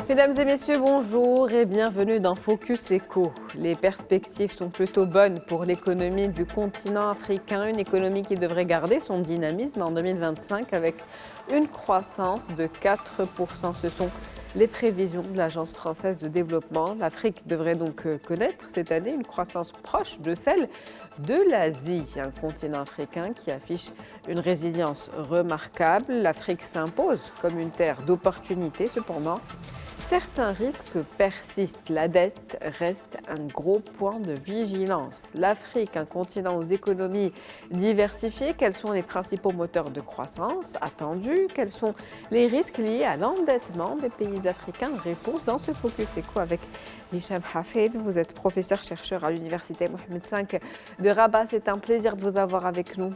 Mesdames et messieurs, bonjour et bienvenue dans Focus Eco. Les perspectives sont plutôt bonnes pour l'économie du continent africain, une économie qui devrait garder son dynamisme en 2025 avec une croissance de 4%. Ce sont les prévisions de l'Agence française de développement. L'Afrique devrait donc connaître cette année une croissance proche de celle de l'Asie, un continent africain qui affiche une résilience remarquable. L'Afrique s'impose comme une terre d'opportunités, cependant. Certains risques persistent. La dette reste un gros point de vigilance. L'Afrique, un continent aux économies diversifiées, quels sont les principaux moteurs de croissance attendus? Quels sont les risques liés à l'endettement des pays africains? Réponse dans ce Focus Eco avec Hicham Hafid. Vous êtes professeur-chercheur à l'Université Mohamed V de Rabat. C'est un plaisir de vous avoir avec nous.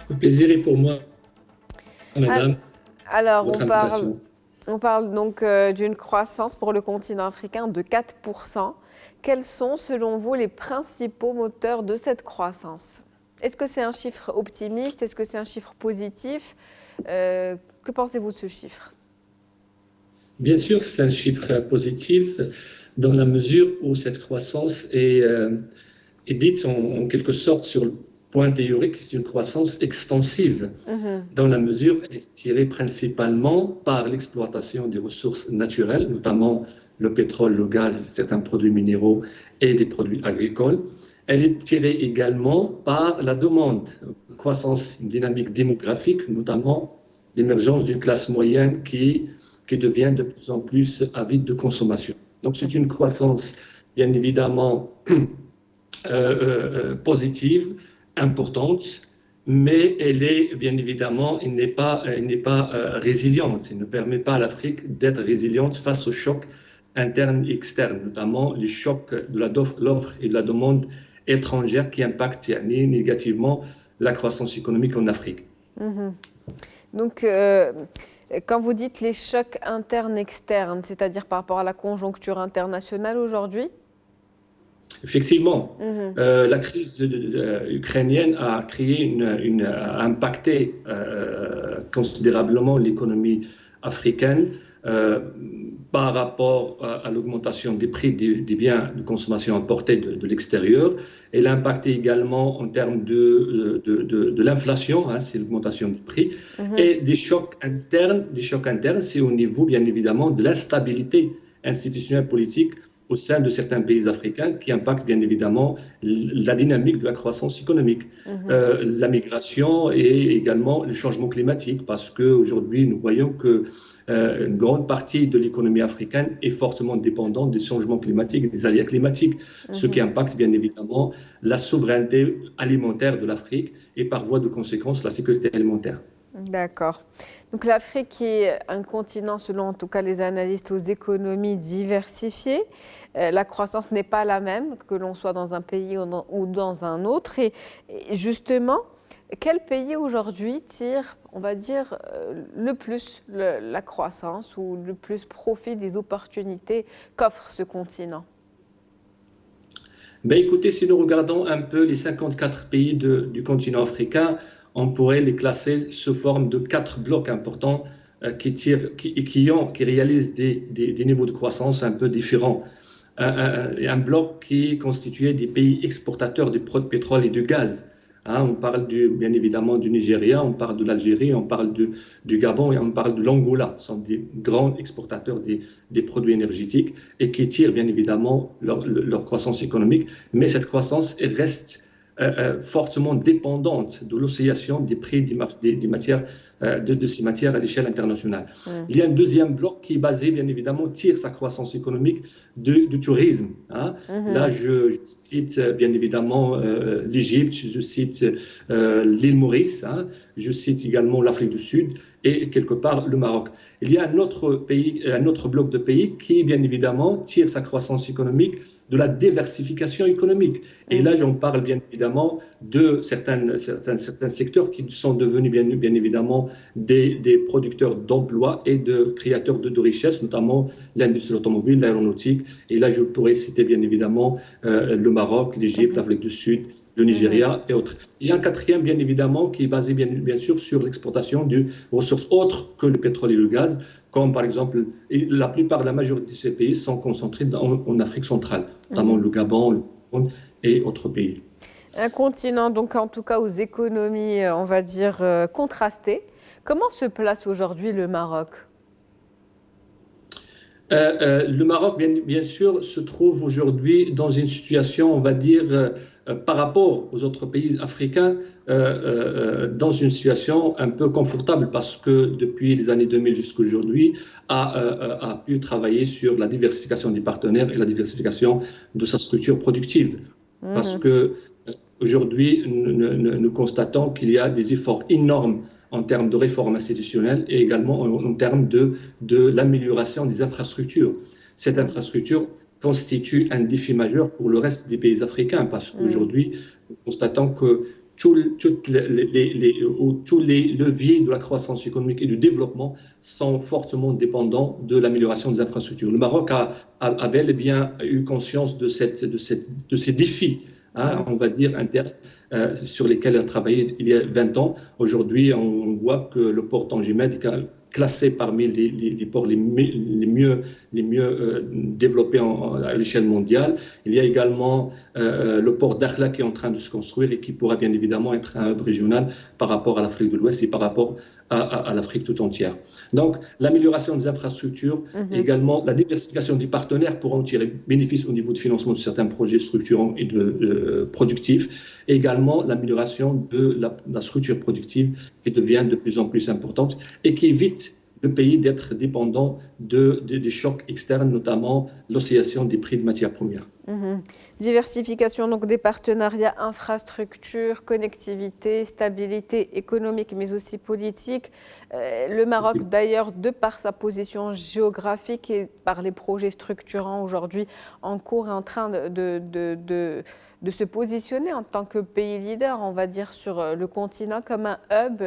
Le plaisir est pour moi, madame. Alors, on parle donc d'une croissance pour le continent africain de 4%. Quels sont, selon vous, les principaux moteurs de cette croissance? Est-ce que c'est un chiffre optimiste? Est-ce que c'est un chiffre positif? Que pensez-vous de ce chiffre? Bien sûr, c'est un chiffre positif dans la mesure où cette croissance est dite en quelque sorte sur le point théorique, c'est une croissance extensive, dans la mesure où elle est tirée principalement par l'exploitation des ressources naturelles, notamment le pétrole, le gaz, certains produits minéraux et des produits agricoles. Elle est tirée également par la demande, croissance, une dynamique démographique, notamment l'émergence d'une classe moyenne qui devient de plus en plus avide de consommation. Donc c'est une croissance bien évidemment positive, importante, mais elle est bien évidemment, elle n'est pas résiliente. Elle ne permet pas à l'Afrique d'être résiliente face aux chocs internes et externes, notamment les chocs de l'offre et de la demande étrangère qui impactent négativement la croissance économique en Afrique. Donc, quand vous dites les chocs internes externes, c'est-à-dire par rapport à la conjoncture internationale aujourd'hui? Effectivement, la crise ukrainienne a impacté considérablement l'économie africaine par rapport à l'augmentation des prix des biens de consommation importés de l'extérieur. Elle a impacté également en termes de l'inflation, c'est l'augmentation du prix, et des chocs internes. C'est au niveau, bien évidemment, de l'instabilité institutionnelle politique au sein de certains pays africains qui impactent bien évidemment la dynamique de la croissance économique, la migration et également le changement climatique, parce qu'aujourd'hui nous voyons que une grande partie de l'économie africaine est fortement dépendante des changements climatiques, des aléas climatiques, ce qui impacte bien évidemment la souveraineté alimentaire de l'Afrique et par voie de conséquence la sécurité alimentaire. D'accord. Donc l'Afrique est un continent, selon en tout cas les analystes, aux économies diversifiées. La croissance n'est pas la même que l'on soit dans un pays ou dans un autre. Et justement, quel pays aujourd'hui tire, on va dire, le plus la croissance ou le plus profit des opportunités qu'offre ce continent? Écoutez, si nous regardons un peu les 54 pays du continent africain, on pourrait les classer sous forme de 4 blocs importants qui réalisent des niveaux de croissance un peu différents. Un bloc qui est constitué des pays exportateurs de pétrole et de gaz. On parle bien évidemment du Nigeria, on parle de l'Algérie, on parle du Gabon et on parle de l'Angola. Ce sont des grands exportateurs des produits énergétiques et qui tirent bien évidemment leur croissance économique. Mais cette croissance reste fortement dépendante de l'oscillation des prix de ces matières à l'échelle internationale. Il y a un deuxième bloc qui est basé, bien évidemment, tire sa croissance économique du tourisme. Là, je cite bien évidemment l'Égypte, je cite l'île Maurice, je cite également l'Afrique du Sud et quelque part le Maroc. Il y a un autre bloc de pays qui, bien évidemment, tire sa croissance économique de la diversification économique. Et là, j'en parle bien évidemment de certains secteurs qui sont devenus bien évidemment des producteurs d'emplois et de créateurs de richesses, notamment l'industrie automobile, l'aéronautique. Et là, je pourrais citer bien évidemment le Maroc, l'Égypte, l'Afrique du Sud, le Nigeria et autres. Il y a un quatrième, bien évidemment, qui est basé bien sûr sur l'exportation de ressources autres que le pétrole et le gaz, comme par exemple, la majorité de ces pays sont concentrés en Afrique centrale, notamment le Gabon, le Cameroun et autres pays. Un continent, donc en tout cas aux économies, on va dire, contrastées. Comment se place aujourd'hui le Maroc? Le Maroc, bien sûr, se trouve aujourd'hui dans une situation, on va dire, par rapport aux autres pays africains, dans une situation un peu confortable parce que depuis les années 2000 jusqu'à aujourd'hui, a pu travailler sur la diversification des partenaires et la diversification de sa structure productive. Parce que aujourd'hui, nous constatons qu'il y a des efforts énormes en termes de réforme institutionnelle et également en termes de l'amélioration des infrastructures. Cette infrastructure constitue un défi majeur pour le reste des pays africains parce qu'aujourd'hui, nous constatons que tous les leviers de la croissance économique et du développement sont fortement dépendants de l'amélioration des infrastructures. Le Maroc a bel et bien eu conscience de ces défis, on va dire, internes, sur lesquels elle a travaillé il y a 20 ans. Aujourd'hui, on voit que le port Tangimed est classé parmi les ports les mieux développés à l'échelle mondiale. Il y a également le port d'Akhla qui est en train de se construire et qui pourra bien évidemment être un hub régional par rapport à l'Afrique de l'Ouest et par rapport à l'Afrique tout entière. Donc, l'amélioration des infrastructures, également la diversification des partenaires pour en tirer bénéfice au niveau de financement de certains projets structurants et productifs, et également l'amélioration de la structure productive qui devient de plus en plus importante et qui évite le pays d'être dépendant des chocs externes, notamment l'oscillation des prix de matières premières. Diversification donc des partenariats, infrastructures, connectivité, stabilité économique mais aussi politique. Le Maroc d'ailleurs, de par sa position géographique et par les projets structurants aujourd'hui en cours, est en train de se positionner en tant que pays leader, on va dire, sur le continent comme un hub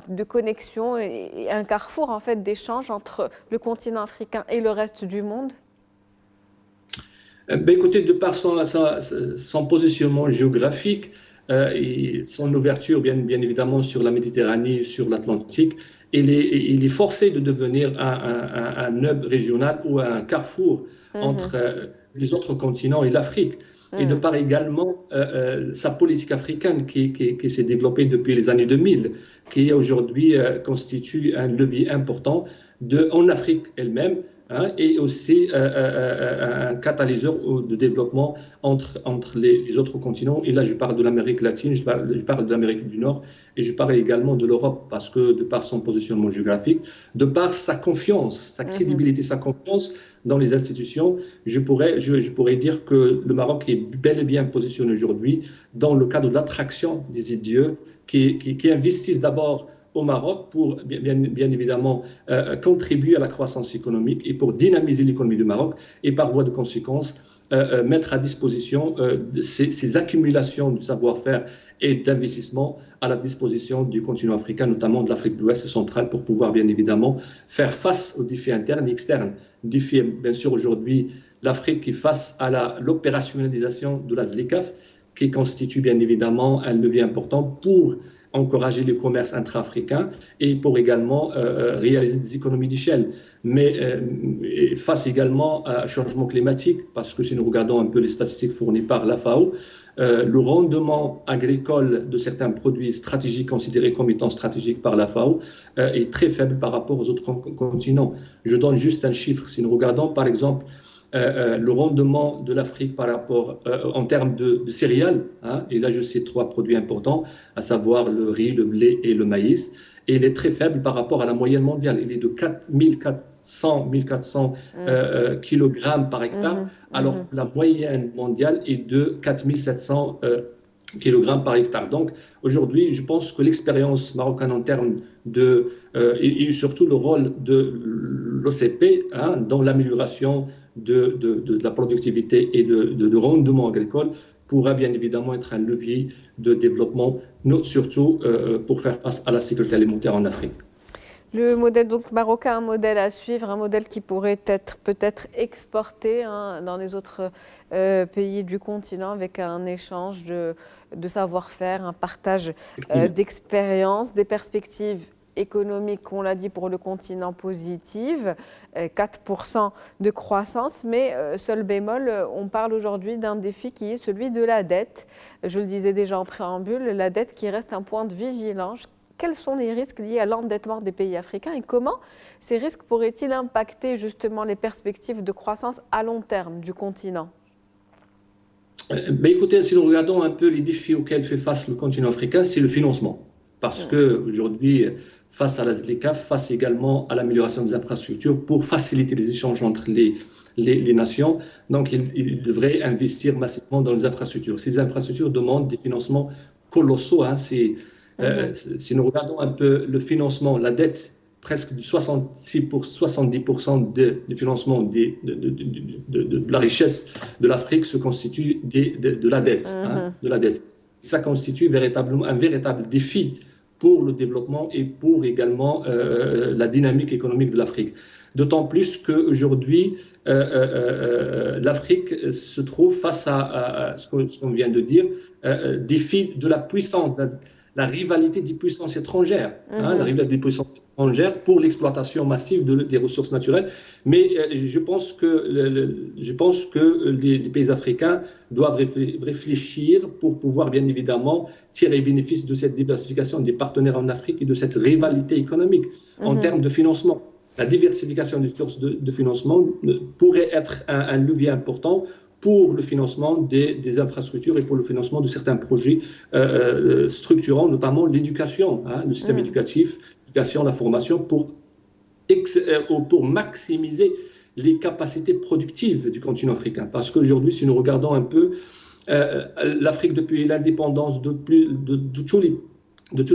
de connexion et un carrefour en fait d'échange entre le continent africain et le reste du monde. Écoutez, de par son positionnement géographique et son ouverture, bien évidemment, sur la Méditerranée, sur l'Atlantique, il est forcé de devenir un hub régional ou un carrefour entre les autres continents et l'Afrique. Et de par également sa politique africaine qui s'est développée depuis les années 2000, qui aujourd'hui constitue un levier important en Afrique elle-même, et aussi un catalyseur de développement entre les autres continents. Et là, je parle de l'Amérique latine, je parle de l'Amérique du Nord, et je parle également de l'Europe, parce que de par son positionnement géographique, de par sa confiance, sa crédibilité, sa confiance dans les institutions, je pourrais dire que le Maroc est bel et bien positionné aujourd'hui dans le cadre de l'attraction des IDE qui investissent d'abord au Maroc pour bien évidemment contribuer à la croissance économique et pour dynamiser l'économie du Maroc et par voie de conséquence mettre à disposition ces accumulations de savoir-faire et d'investissement à la disposition du continent africain, notamment de l'Afrique de l'Ouest centrale, pour pouvoir bien évidemment faire face aux défis internes et externes. Défi, bien sûr, aujourd'hui, l'Afrique qui face à l'opérationnalisation de la ZLECAf, qui constitue bien évidemment un levier important pour encourager le commerce intra-africain et pour également réaliser des économies d'échelle. Mais face également à un changement climatique, parce que si nous regardons un peu les statistiques fournies par la FAO, le rendement agricole de certains produits stratégiques considérés comme étant stratégiques par la FAO est très faible par rapport aux autres continents. Je donne juste un chiffre. Si nous regardons par exemple le rendement de l'Afrique par rapport en termes de céréales, et là je cite 3 produits importants, à savoir le riz, le blé et le maïs, et il est très faible par rapport à la moyenne mondiale. Il est de 1400 kg par hectare, alors que la moyenne mondiale est de 4700 kg par hectare. Donc aujourd'hui, je pense que l'expérience marocaine en termes et surtout le rôle de l'OCP dans l'amélioration de la productivité et de rendement agricole pourra bien évidemment être un levier de développement, surtout pour faire face à la sécurité alimentaire en Afrique. Le modèle donc marocain, un modèle à suivre, un modèle qui pourrait être peut-être exporté dans les autres pays du continent avec un échange de savoir-faire, un partage d'expériences, des perspectives économique, on l'a dit, pour le continent positive, 4% de croissance, mais seul bémol, on parle aujourd'hui d'un défi qui est celui de la dette. Je le disais déjà en préambule, la dette qui reste un point de vigilance. Quels sont les risques liés à l'endettement des pays africains et comment ces risques pourraient-ils impacter justement les perspectives de croissance à long terme du continent? Écoutez, si nous regardons un peu les défis auxquels fait face le continent africain, c'est le financement. Parce qu'aujourd'hui, face à la ZLECA, face également à l'amélioration des infrastructures, pour faciliter les échanges entre les nations, donc il devrait investir massivement dans les infrastructures. Ces infrastructures demandent des financements colossaux. Si nous regardons un peu le financement, la dette, presque du 70% du financement de la richesse de l'Afrique se constitue de la dette. De la dette. Ça constitue un véritable défi pour le développement et pour également la dynamique économique de l'Afrique. D'autant plus qu'aujourd'hui, l'Afrique se trouve face à ce qu'on vient de dire, défi de la puissance, la rivalité des puissances étrangères, la rivalité des puissances étrangères pour l'exploitation massive des ressources naturelles. Mais je pense que les pays africains doivent réfléchir pour pouvoir bien évidemment tirer bénéfice de cette diversification des partenaires en Afrique et de cette rivalité économique en termes de financement. La diversification des sources de financement pourrait être un levier important pour le financement des infrastructures et pour le financement de certains projets structurants, notamment l'éducation, le système éducatif, l'éducation, la formation, pour maximiser les capacités productives du continent africain. Parce qu'aujourd'hui, si nous regardons un peu, l'Afrique, depuis l'indépendance de tous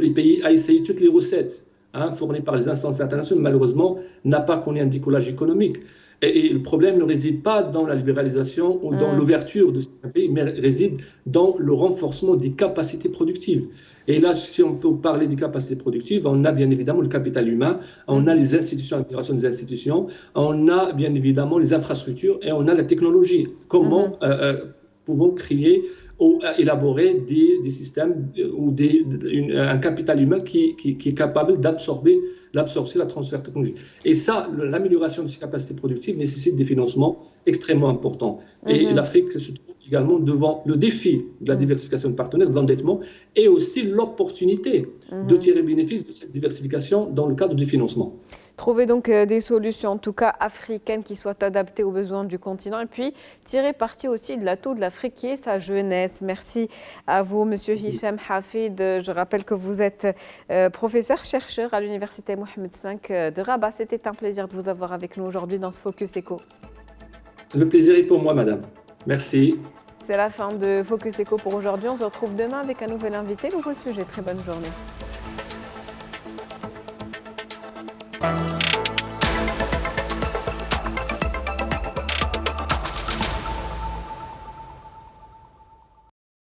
les pays, a essayé toutes les recettes fournies par les instances internationales, malheureusement, n'a pas connu un décollage économique. Et le problème ne réside pas dans la libéralisation ou dans l'ouverture de certains pays, mais réside dans le renforcement des capacités productives. Et là, si on peut parler des capacités productives, on a bien évidemment le capital humain, on a les institutions, l'amélioration des institutions, on a bien évidemment les infrastructures et on a la technologie. Comment pouvons créer ou élaborer des systèmes ou un capital humain qui est capable d'absorber la transfert technologique. Et ça, l'amélioration de ces capacités productives nécessite des financements extrêmement importants. Et l'Afrique se trouve également devant le défi de la diversification de partenaires, de l'endettement, et aussi l'opportunité de tirer bénéfice de cette diversification dans le cadre du financement. Trouver donc des solutions, en tout cas africaines, qui soient adaptées aux besoins du continent et puis tirer parti aussi de l'atout de l'Afrique qui est sa jeunesse. Merci à vous, Monsieur Hicham Hafid. Je rappelle que vous êtes professeur-chercheur à l'Université Mohamed V de Rabat. C'était un plaisir de vous avoir avec nous aujourd'hui dans ce Focus Eco. Le plaisir est pour moi, madame. Merci. C'est la fin de Focus Eco pour aujourd'hui. On se retrouve demain avec un nouvel invité, nouveau sujet. Très bonne journée.